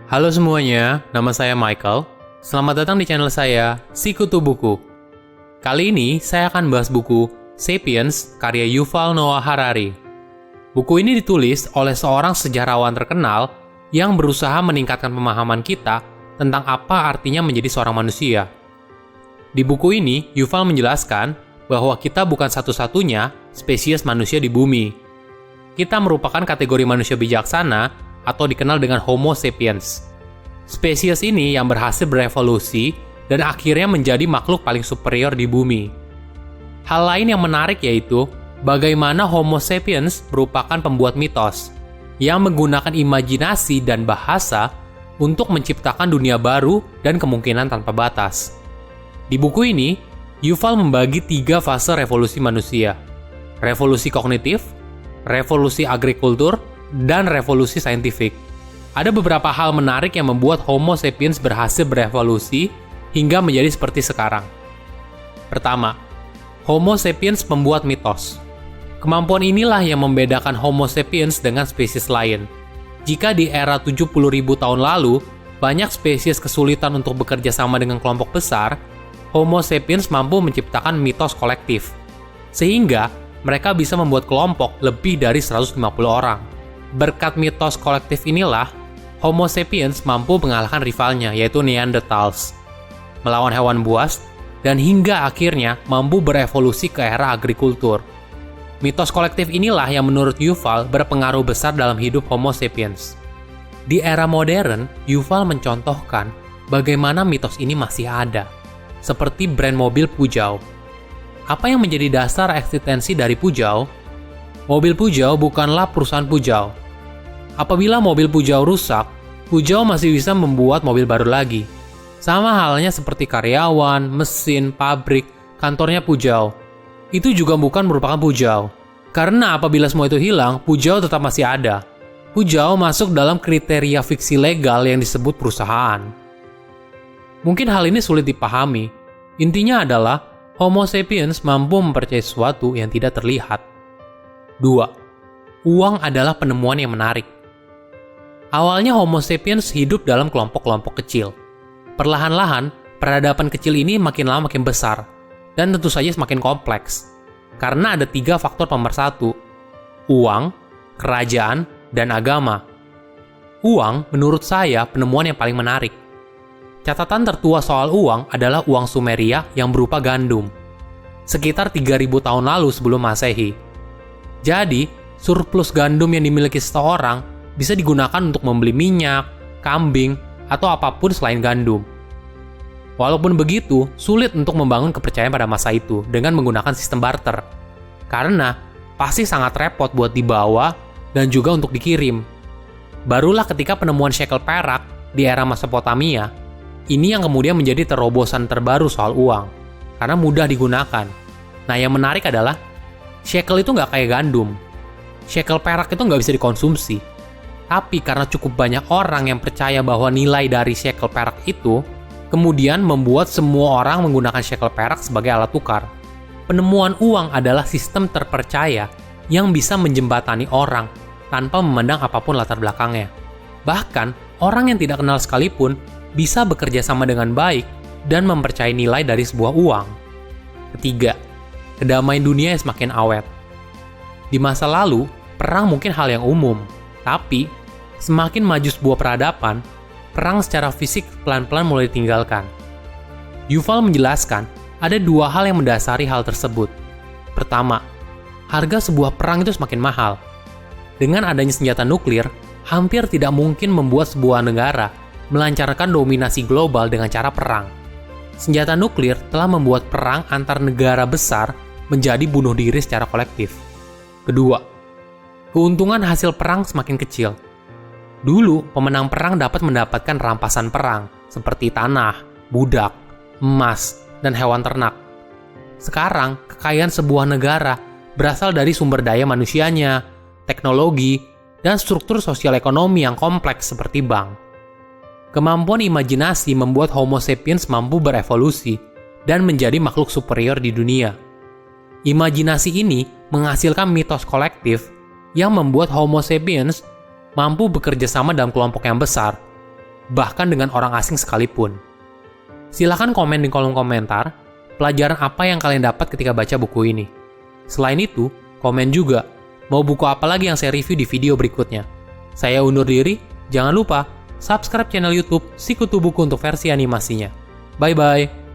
Halo semuanya, nama saya Michael. Selamat datang di channel saya, Sikutu Buku. Kali ini saya akan bahas buku Sapiens karya Yuval Noah Harari. Buku ini ditulis oleh seorang sejarawan terkenal yang berusaha meningkatkan pemahaman kita tentang apa artinya menjadi seorang manusia. Di buku ini, Yuval menjelaskan bahwa kita bukan satu-satunya spesies manusia di bumi. Kita merupakan kategori manusia bijaksana atau dikenal dengan Homo sapiens. Spesies ini yang berhasil berevolusi dan akhirnya menjadi makhluk paling superior di bumi. Hal lain yang menarik yaitu bagaimana Homo sapiens merupakan pembuat mitos yang menggunakan imajinasi dan bahasa untuk menciptakan dunia baru dan kemungkinan tanpa batas. Di buku ini, Yuval membagi 3 fase revolusi manusia: revolusi kognitif, revolusi agrikultur, dan revolusi saintifik. Ada beberapa hal menarik yang membuat Homo sapiens berhasil berevolusi hingga menjadi seperti sekarang. Pertama, Homo sapiens membuat mitos. Kemampuan inilah yang membedakan Homo sapiens dengan spesies lain. Jika di era 70.000 tahun lalu, banyak spesies kesulitan untuk bekerja sama dengan kelompok besar, Homo sapiens mampu menciptakan mitos kolektif. Sehingga, mereka bisa membuat kelompok lebih dari 150 orang. Berkat mitos kolektif inilah, Homo sapiens mampu mengalahkan rivalnya, yaitu Neanderthals, melawan hewan buas, dan hingga akhirnya mampu berevolusi ke era agrikultur. Mitos kolektif inilah yang menurut Yuval berpengaruh besar dalam hidup Homo sapiens. Di era modern, Yuval mencontohkan bagaimana mitos ini masih ada, seperti brand mobil Peugeot. Apa yang menjadi dasar eksistensi dari Peugeot? Mobil Peugeot bukanlah perusahaan Peugeot. Apabila mobil Peugeot rusak, Peugeot masih bisa membuat mobil baru lagi. Sama halnya seperti karyawan, mesin, pabrik, kantornya Peugeot. Itu juga bukan merupakan Peugeot. Karena apabila semua itu hilang, Peugeot tetap masih ada. Peugeot masuk dalam kriteria fiksi legal yang disebut perusahaan. Mungkin hal ini sulit dipahami. Intinya adalah, Homo sapiens mampu mempercayai sesuatu yang tidak terlihat. 2. Uang adalah penemuan yang menarik. Awalnya Homo sapiens hidup dalam kelompok-kelompok kecil. Perlahan-lahan, peradaban kecil ini makin lama makin besar, dan tentu saja semakin kompleks. Karena ada 3 faktor pemersatu: uang, kerajaan, dan agama. Uang, menurut saya, penemuan yang paling menarik. Catatan tertua soal uang adalah uang Sumeria yang berupa gandum, sekitar 3.000 tahun lalu sebelum Masehi. Jadi, surplus gandum yang dimiliki seseorang bisa digunakan untuk membeli minyak, kambing, atau apapun selain gandum. Walaupun begitu, sulit untuk membangun kepercayaan pada masa itu dengan menggunakan sistem barter. Karena pasti sangat repot buat dibawa dan juga untuk dikirim. Barulah ketika penemuan shekel perak di era Mesopotamia, ini yang kemudian menjadi terobosan terbaru soal uang, karena mudah digunakan. Nah, yang menarik adalah shekel itu nggak kayak gandum. Shekel perak itu nggak bisa dikonsumsi. Tapi karena cukup banyak orang yang percaya bahwa nilai dari shekel perak itu, kemudian membuat semua orang menggunakan shekel perak sebagai alat tukar. Penemuan uang adalah sistem terpercaya yang bisa menjembatani orang tanpa memandang apapun latar belakangnya. Bahkan, orang yang tidak kenal sekalipun bisa bekerja sama dengan baik dan mempercayai nilai dari sebuah uang. Ketiga, kedamaian dunia yang semakin awet. Di masa lalu, perang mungkin hal yang umum, tapi semakin maju sebuah peradaban, perang secara fisik pelan-pelan mulai ditinggalkan. Yuval menjelaskan, ada 2 hal yang mendasari hal tersebut. Pertama, harga sebuah perang itu semakin mahal. Dengan adanya senjata nuklir, hampir tidak mungkin membuat sebuah negara melancarkan dominasi global dengan cara perang. Senjata nuklir telah membuat perang antar negara besar menjadi bunuh diri secara kolektif. Kedua, keuntungan hasil perang semakin kecil. Dulu, pemenang perang dapat mendapatkan rampasan perang, seperti tanah, budak, emas, dan hewan ternak. Sekarang, kekayaan sebuah negara berasal dari sumber daya manusianya, teknologi, dan struktur sosial ekonomi yang kompleks seperti bank. Kemampuan imajinasi membuat Homo sapiens mampu berevolusi dan menjadi makhluk superior di dunia. Imajinasi ini menghasilkan mitos kolektif yang membuat Homo sapiens mampu bekerja sama dalam kelompok yang besar. bahkan dengan orang asing sekalipun. Silahkan komen di kolom komentar, pelajaran apa yang kalian dapat ketika baca buku ini. Selain itu, komen juga, mau buku apa lagi yang saya review di video berikutnya. Saya undur diri, jangan lupa subscribe channel YouTube Sikutu Buku untuk versi animasinya. Bye-bye!